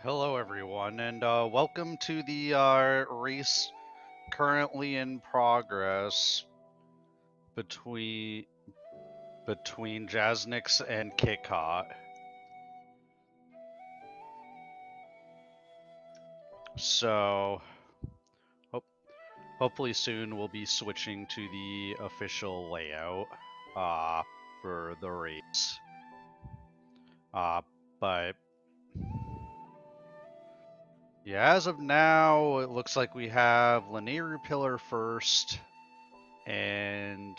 Hello everyone, and welcome to the race currently in progress between Jasnix and Kitcot. So, hopefully soon we'll be switching to the official layout for the race. But yeah, as of now, it looks like we have Lanayru Pillar first, and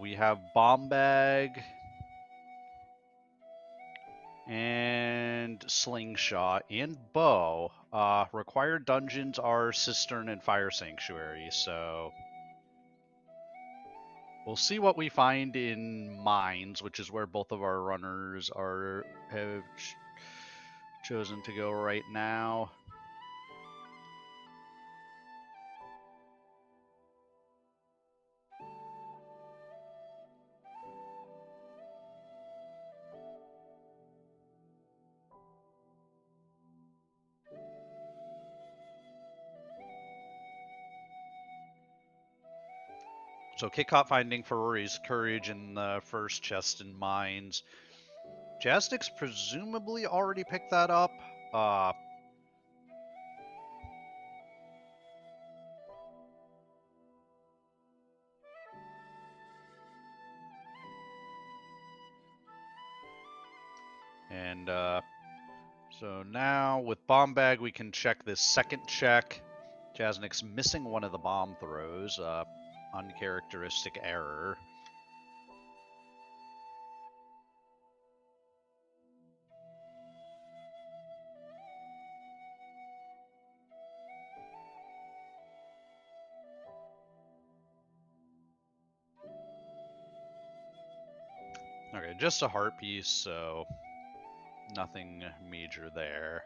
we have Bomb Bag and Slingshot and Bow. Required dungeons are Cistern and Fire Sanctuary, so we'll see what we find in Mines, which is where both of our runners have chosen to go right now. So Kitcot finding Ferrari's Courage in the first chest in Mines. Jasnix presumably already picked that up. And so now with Bomb Bag, we can check this second check. Jasnix missing one of the bomb throws. Uncharacteristic error. Okay, just a heart piece, so nothing major there.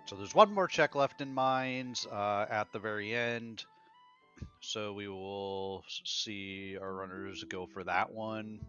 So there's one more check left in Mines at the very end. So we will see our runners go for that one.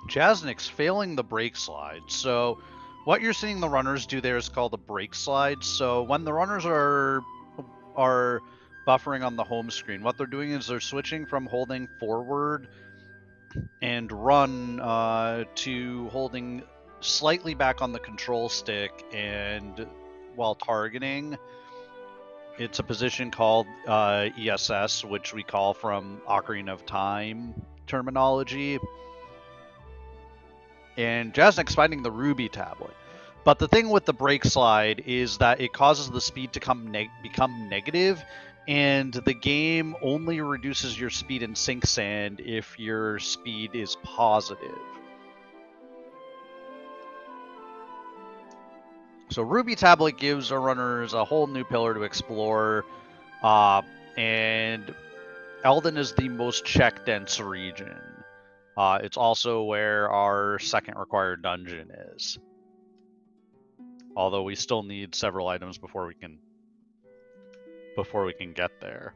Jasnix failing the brake slide. So what you're seeing the runners do there is called a brake slide. So when the runners are buffering on the home screen, what they're doing is they're switching from holding forward and run to holding slightly back on the control stick, and while targeting, it's a position called ESS, which we call from Ocarina of Time terminology. And Jasnix finding the Ruby tablet. But the thing with the brake slide is that it causes the speed to become negative, and the game only reduces your speed in Sink Sand if your speed is positive. So Ruby Tablet gives our runners a whole new pillar to explore, and Eldin is the most check-dense region. It's also where our second required dungeon is. Although we still need several items before we can get there.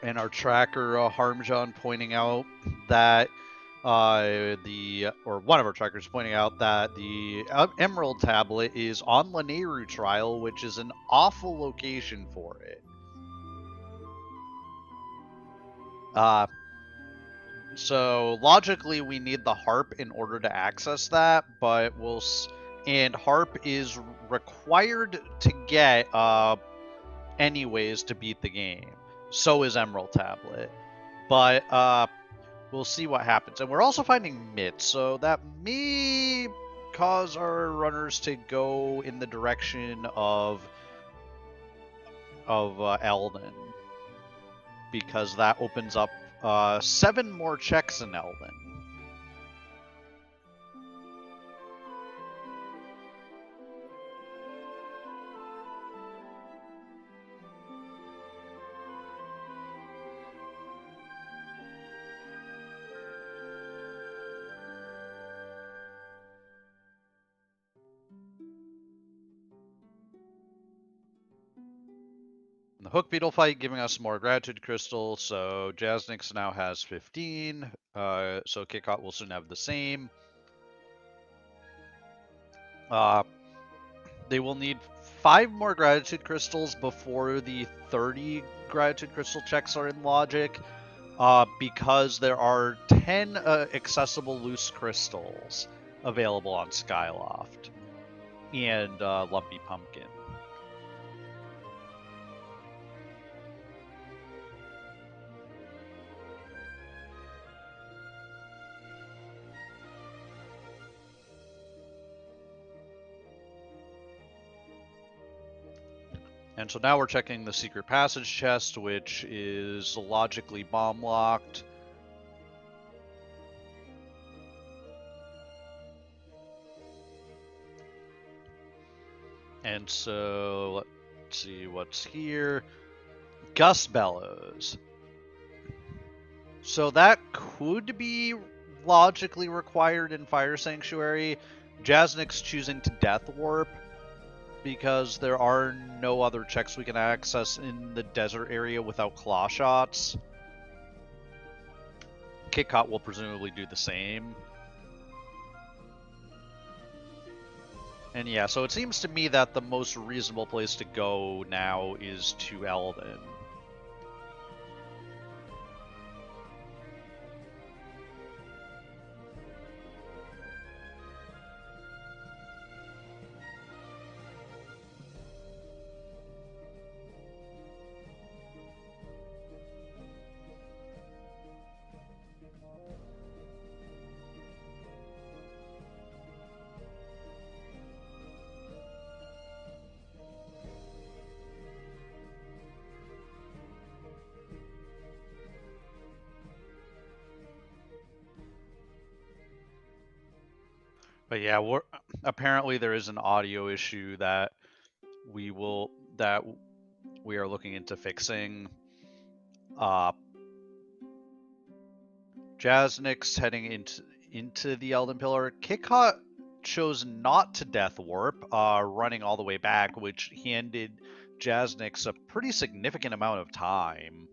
And our tracker Harmjon pointing out that one of our trackers pointing out that the Emerald Tablet is on Lanayru Trial, which is an awful location for it. So logically, we need the harp in order to access that, but and Harp is required to get anyways to beat the game. So is Emerald Tablet. But we'll see what happens. And we're also finding Mitt, so that may cause our runners to go in the direction of Eldon, because that opens up 7 more checks in Eldon. The Hook Beetle fight giving us more gratitude crystals, so Jasnix now has 15, so Kitcot will soon have the same. They will need 5 more gratitude crystals before the 30 gratitude crystal checks are in logic, because there are 10 accessible loose crystals available on Skyloft and Lumpy Pumpkin. And so now we're checking the secret passage chest, which is logically bomb locked. And so let's see what's here. Gust Bellows. So that could be logically required in Fire Sanctuary. Jasnix choosing to Death Warp, because there are no other checks we can access in the desert area without claw shots. Kitcot will presumably do the same. And yeah, so it seems to me that the most reasonable place to go now is to Eldon. But yeah, apparently there is an audio issue that we are looking into fixing. Jasnix heading into the Elden Pillar. Kitcot chose not to Death Warp, running all the way back, which handed Jasnix a pretty significant amount of time.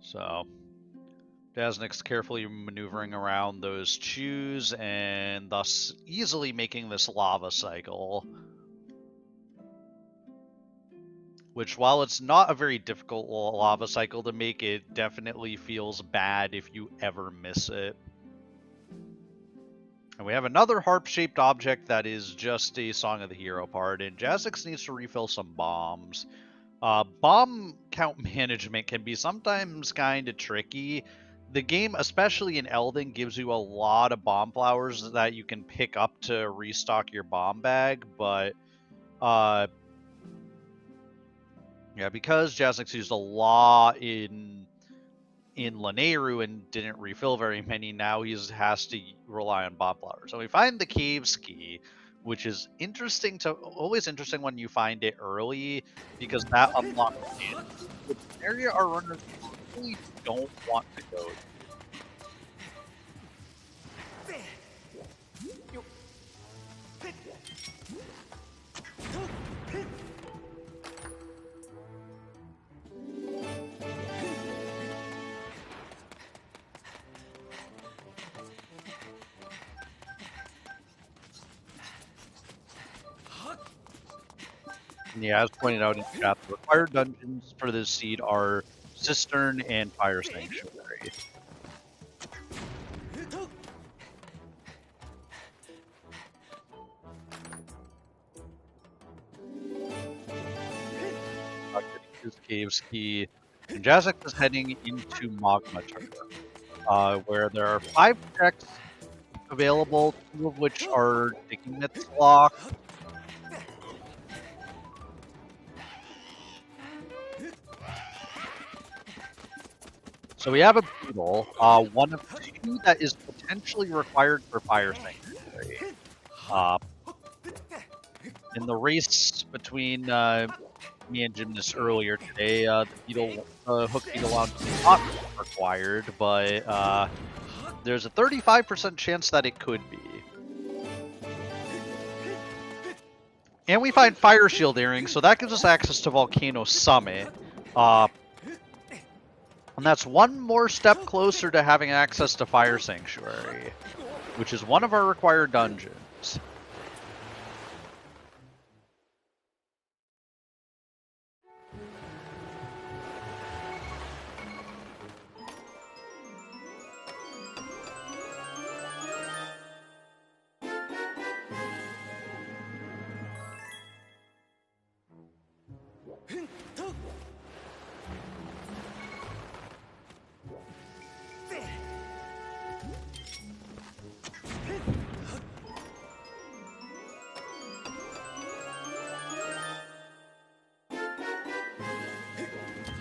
So Jasnix carefully maneuvering around those chews and thus easily making this lava cycle. Which, while it's not a very difficult lava cycle to make, it definitely feels bad if you ever miss it. And we have another harp-shaped object that is just a Song of the Hero part, and Jasnix needs to refill some bombs. Bomb count management can be sometimes kind of tricky. The game, especially in Eldon, gives you a lot of bomb flowers that you can pick up to restock your bomb bag, but yeah, because Jasnix used a lot in Lanayru and didn't refill very many, now he has to rely on bomb flowers. So we find the Caves Key, which is always interesting when you find it early, because that unlocks an area our runners really don't want to go to. Yeah, as pointed out in chat, the required dungeons for this seed are Cistern and Fire Sanctuary. his caves key, and Jasnix is heading into Magma Turret, where there are 5 checks available, 2 of which are digging its lock. So we have a beetle, one of 2 that is potentially required for Fire Sanctuary. In the race between me and Gymnast earlier today, the hook beetle launch is not required, but there's a 35% chance that it could be. And we find Fire Shield Earrings, so that gives us access to Volcano Summit. And that's one more step closer to having access to Fire Sanctuary, which is one of our required dungeons.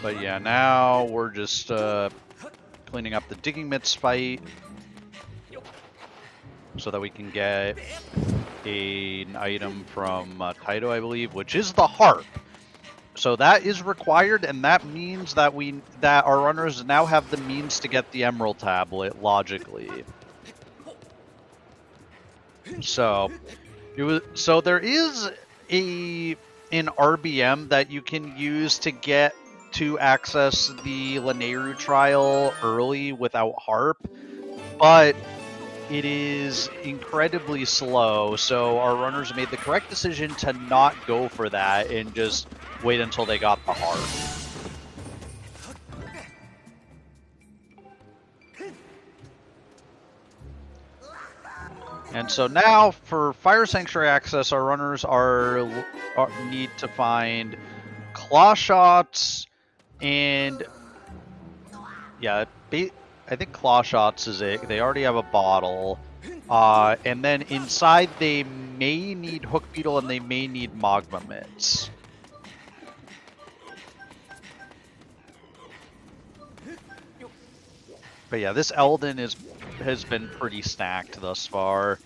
But yeah, now we're just cleaning up the digging mitts fight so that we can get an item from Taito, I believe, which is the harp. So that is required, and that means that our runners now have the means to get the Emerald Tablet logically. So there is an RBM that you can use to access the Lanayru trial early without harp, but it is incredibly slow, so our runners made the correct decision to not go for that and just wait until they got the harp. And so now, for Fire Sanctuary access, our runners need to find claw shots, and yeah, I think claw shots is it. They already have a bottle, and then inside they may need hook beetle and they may need magma mitts. But yeah, this Eldon has been pretty stacked thus far.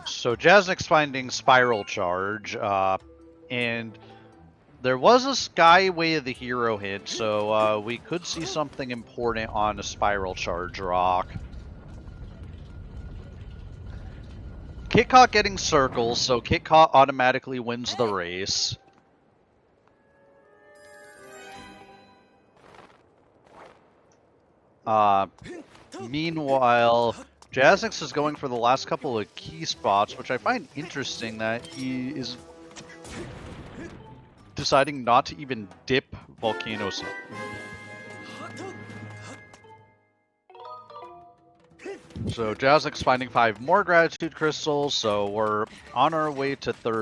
So Jasnix finding Spiral Charge, and there was a Skyway of the Hero hit, so we could see something important on a Spiral Charge rock. Kitcot getting circles, so Kitcot automatically wins the race. Meanwhile, Jasnix is going for the last couple of key spots, which I find interesting that he is deciding not to even dip Volcano Summit. So Jasnix finding 5 more gratitude crystals, so we're on our way to third